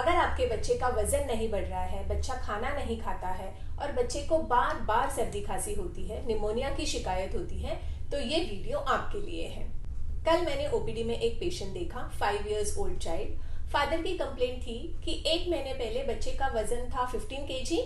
अगर आपके बच्चे का वजन नहीं बढ़ रहा है, बच्चा खाना नहीं खाता है और बच्चे को बार बार सर्दी खांसी होती है, निमोनिया की शिकायत होती है, तो ये वीडियो आपके लिए है। कल मैंने ओपीडी में एक पेशेंट देखा, 5 इयर्स ओल्ड चाइल्ड। फादर की कंप्लेंट थी कि 1 महीने पहले बच्चे का वजन था 15 kg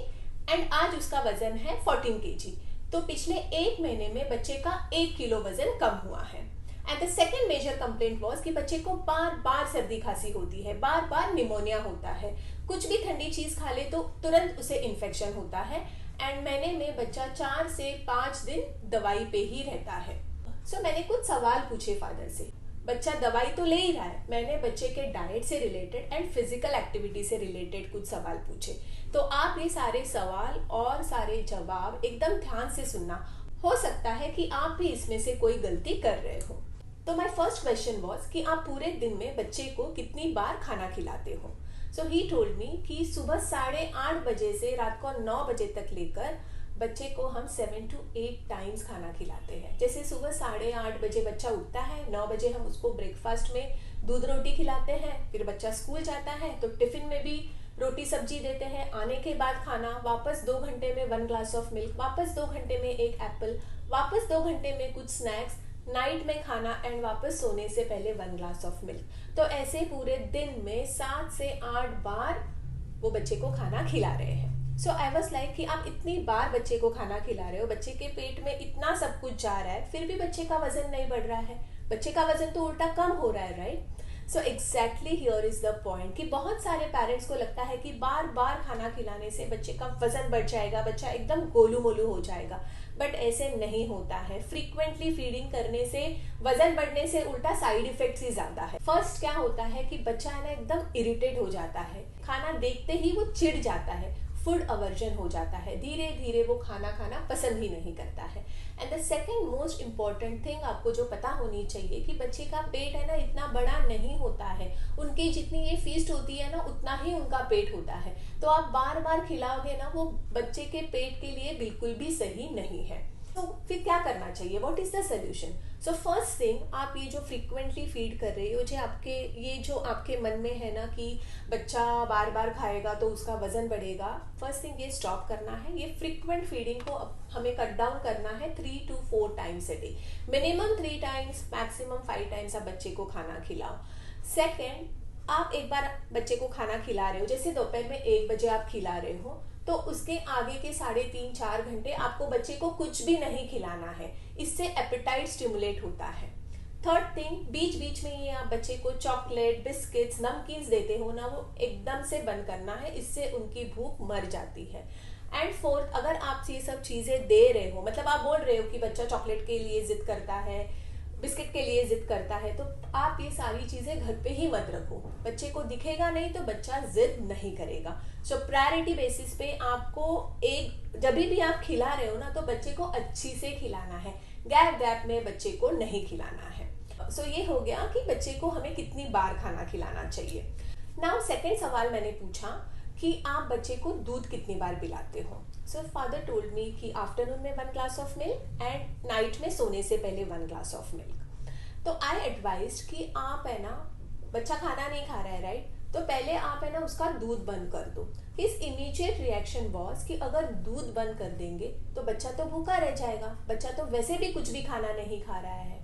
एंड आज उसका वजन है 14 kg। तो पिछले 1 महीने में बच्चे का 1 किलो वजन कम हुआ है। And the second major complaint was कि बच्चे को बार बार सर्दी खांसी होती है, बार बार निमोनिया होता है, कुछ भी ठंडी चीज खा ले तो तुरंत उसे इन्फेक्शन होता है एंड महीने में बच्चा 4 से 5 दिन दवाई पे ही रहता है। सो मैंने कुछ सवाल पूछे फादर से। बच्चा दवाई तो ले ही रहा है, मैंने बच्चे के डाइट से रिलेटेड एंड फिजिकल एक्टिविटी से रिलेटेड कुछ सवाल पूछे। तो आप ये सारे सवाल और सारे जवाब एकदम ध्यान से सुनना। हो सकता है कि आप भी इसमें से कोई गलती कर रहे हो। तो माय फर्स्ट क्वेश्चन वाज कि आप पूरे दिन में बच्चे को कितनी बार खाना खिलाते हो। सो ही टोल्ड मी कि सुबह 8:30 बजे से रात को 9 बजे तक लेकर बच्चे को हम 7 to 8 टाइम्स खाना खिलाते हैं। जैसे सुबह 8:30 बजे बच्चा उठता है, 9 बजे हम उसको ब्रेकफास्ट में दूध रोटी खिलाते हैं, फिर बच्चा स्कूल जाता है तो टिफिन में भी रोटी सब्जी देते हैं, आने के बाद खाना, वापस 2 घंटे में 1 ग्लास ऑफ मिल्क, वापस 2 घंटे में 1 एप्पल, वापस 2 घंटे में कुछ स्नैक्स, नाइट में खाना एंड वापस सोने से पहले 1 ग्लास ऑफ मिल्क। तो ऐसे पूरे दिन में 7 से 8 बार वो बच्चे को खाना खिला रहे हैं। सो आई वाज लाइक कि आप इतनी बार बच्चे को खाना खिला रहे हो, बच्चे के पेट में इतना सब कुछ जा रहा है, फिर भी बच्चे का वजन नहीं बढ़ रहा है, बच्चे का वजन तो उल्टा कम हो रहा है, right? So exactly here is the point कि बहुत सारे पेरेंट्स को लगता है कि बार बार खाना खिलाने से बच्चे का वजन बढ़ जाएगा, बच्चा एकदम गोलू मोलू हो जाएगा, बट ऐसे नहीं होता है। फ्रीक्वेंटली फीडिंग करने से वजन बढ़ने से उल्टा साइड इफेक्ट्स ही ज्यादा है। फर्स्ट क्या होता है कि बच्चा है ना एकदम इरिटेट हो जाता है, खाना देखते ही वो चिढ़ जाता है, फूड अवर्जन हो जाता है, धीरे धीरे वो खाना खाना पसंद ही नहीं करता है। And the second most important thing आपको जो पता होनी चाहिए कि बच्चे का पेट है ना इतना बड़ा नहीं होता है, उनकी जितनी ये फीस्ट होती है ना उतना ही उनका पेट होता है। तो आप बार बार खिलाओगे ना वो बच्चे के पेट के लिए बिल्कुल भी सही नहीं है। तो फिर क्या करना चाहिए, what is the solution? So first thing, आप ये जो फ्रीक्वेंटली फीड कर रहे हो, जो आपके मन में है ना कि बच्चा बार बार खाएगा तो उसका वजन बढ़ेगा, फर्स्ट थिंग ये स्टॉप करना है। ये फ्रीक्वेंट फीडिंग को हमें कट डाउन करना है 3 to 4 times a day, minimum 3 times, maximum 5 times आप बच्चे को खाना खिलाओ। सेकेंड, आप एक बार बच्चे को खाना खिला रहे हो, जैसे दोपहर में 1 बजे आप खिला रहे हो, तो उसके आगे के 3.5-4 घंटे आपको बच्चे को कुछ भी नहीं खिलाना है, इससे एपेटाइट स्टिमुलेट होता है। थर्ड थिंग, बीच बीच में ये आप बच्चे को चॉकलेट, बिस्किट्स, नमकीन्स देते हो ना, वो एकदम से बंद करना है, इससे उनकी भूख मर जाती है। एंड फोर्थ, अगर आप ये सब चीजें दे रहे हो, मतलब आप बोल रहे हो कि बच्चा चॉकलेट के लिए जिद करता है, बिस्किट के लिए जिद करता है, तो आप ये सारी चीजें घर पे ही मत रखो, बच्चे को दिखेगा नहीं तो बच्चा जिद नहीं करेगा। सो प्रायोरिटी बेसिस पे आपको जब भी आप खिला रहे हो ना तो बच्चे को अच्छी से खिलाना है, गैप गैप में बच्चे को नहीं खिलाना है। सो ये हो गया कि बच्चे को हमें कितनी बार खाना खिलाना चाहिए। नाउ सेकेंड सवाल मैंने पूछा कि आप बच्चे को दूध कितनी बार पिलाते हो। सो फादर टोल्ड मी कि आफ्टरनून में 1 glass of milk and night में सोने से पहले 1 ग्लास ऑफ मिल्क। तो आई एडवाइज कि आप है ना, बच्चा खाना नहीं खा रहा है, राइट? तो पहले आप है ना उसका दूध बंद कर दो। हिज इमीडिएट रिएक्शन वॉज कि अगर दूध बंद कर देंगे तो बच्चा तो भूखा रह जाएगा, बच्चा तो वैसे भी कुछ भी खाना नहीं खा रहा है।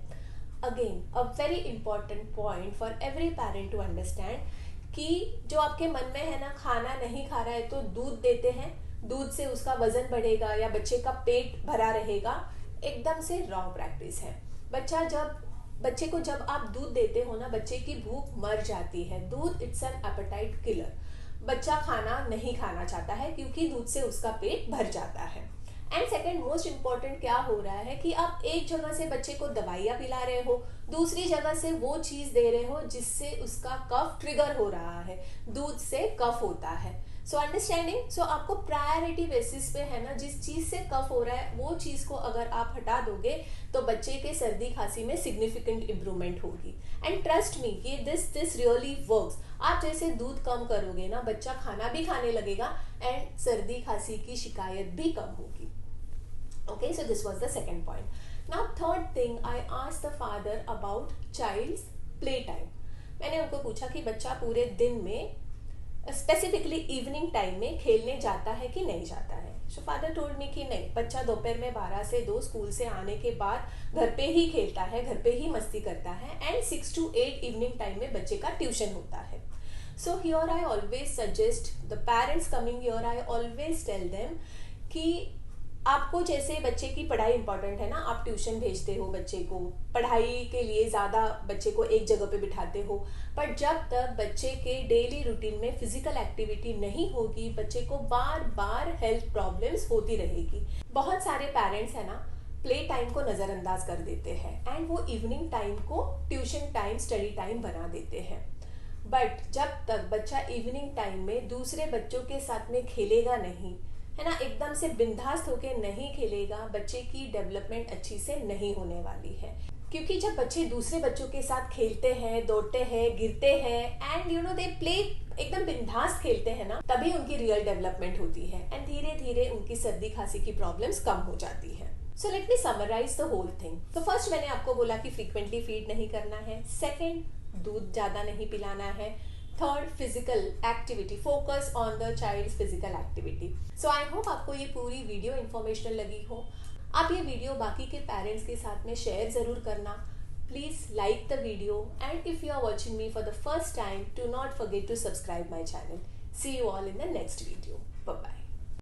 Again a very important point for every parent to understand कि जो आपके मन में है ना खाना नहीं खा रहा है तो दूध देते हैं, दूध से उसका वजन बढ़ेगा या बच्चे का पेट भरा रहेगा, एकदम से रॉन्ग प्रैक्टिस है। बच्चे को जब आप दूध देते हो ना, बच्चे की भूख मर जाती है। दूध इट्स एन एपेटाइट किलर, बच्चा खाना नहीं खाना चाहता है क्योंकि दूध से उसका पेट भर जाता है। एंड सेकेंड मोस्ट इम्पॉर्टेंट क्या हो रहा है कि आप एक जगह से बच्चे को दवाइयाँ पिला रहे हो, दूसरी जगह से वो चीज दे रहे हो जिससे उसका कफ ट्रिगर हो रहा है, दूध से कफ होता है। सो अंडरस्टैंडिंग, सो आपको प्रायोरिटी बेसिस पे है ना, जिस चीज से कफ हो रहा है वो चीज को अगर आप हटा दोगे तो बच्चे के सर्दी खांसी में सिग्निफिकेंट इंप्रूवमेंट होगी। एंड ट्रस्ट मी कि दिस रियली वर्क्स। आप जैसे दूध कम करोगे ना, बच्चा खाना भी खाने लगेगा एंड सर्दी खांसी की शिकायत भी कम होगी। Okay, so this was the second point. Now third thing, I asked the father about child's play time. मैंने उनको पूछा कि बच्चा पूरे दिन में स्पेसिफिकली इवनिंग टाइम में खेलने जाता है कि नहीं जाता है। सो फादर टोल्ड मी कि नहीं, बच्चा दोपहर में 12 से 2 स्कूल से आने के बाद घर पे ही खेलता है, घर पे ही मस्ती करता है, एंड 6 to 8 इवनिंग टाइम में बच्चे का ट्यूशन होता है। So here I always suggest the parents coming here, I always tell them कि आपको जैसे बच्चे की पढ़ाई इंपॉर्टेंट है ना, आप ट्यूशन भेजते हो बच्चे को, पढ़ाई के लिए ज़्यादा बच्चे को एक जगह पे बिठाते हो, पर जब तक बच्चे के डेली रूटीन में फिजिकल एक्टिविटी नहीं होगी, बच्चे को बार बार हेल्थ प्रॉब्लम्स होती रहेगी। बहुत सारे पेरेंट्स है ना, प्ले टाइम को नज़रअंदाज कर देते हैं एंड वो इवनिंग टाइम को ट्यूशन टाइम, स्टडी टाइम बना देते हैं। बट जब तक बच्चा इवनिंग टाइम में दूसरे बच्चों के साथ में खेलेगा नहीं, है ना, एकदम से बिंदास होके नहीं खेलेगा, बच्चे की डेवलपमेंट अच्छी से नहीं होने वाली है। क्योंकि जब बच्चे दूसरे बच्चों के साथ खेलते हैं, दौड़ते हैं, गिरते हैं and you know they play, एकदम बिंदास खेलते हैं ना, तभी उनकी रियल डेवलपमेंट होती है एंड धीरे धीरे उनकी सर्दी खांसी की प्रॉब्लम्स कम हो जाती है। So let me summarize the whole thing. तो फर्स्ट मैंने आपको बोला कि फ्रीक्वेंटली फीड नहीं करना है। सेकेंड, दूध ज़्यादा नहीं पिलाना है। Third, physical activity, focus on the child's physical activity. So I hope आपको ये पूरी वीडियो इन्फॉर्मेशनल लगी हो। आप ये वीडियो बाकी के पेरेंट्स के साथ में शेयर ज़रूर करना। Please like the video and if you are watching me for the first time, do not forget to subscribe my channel. See you all in the next video. Bye bye.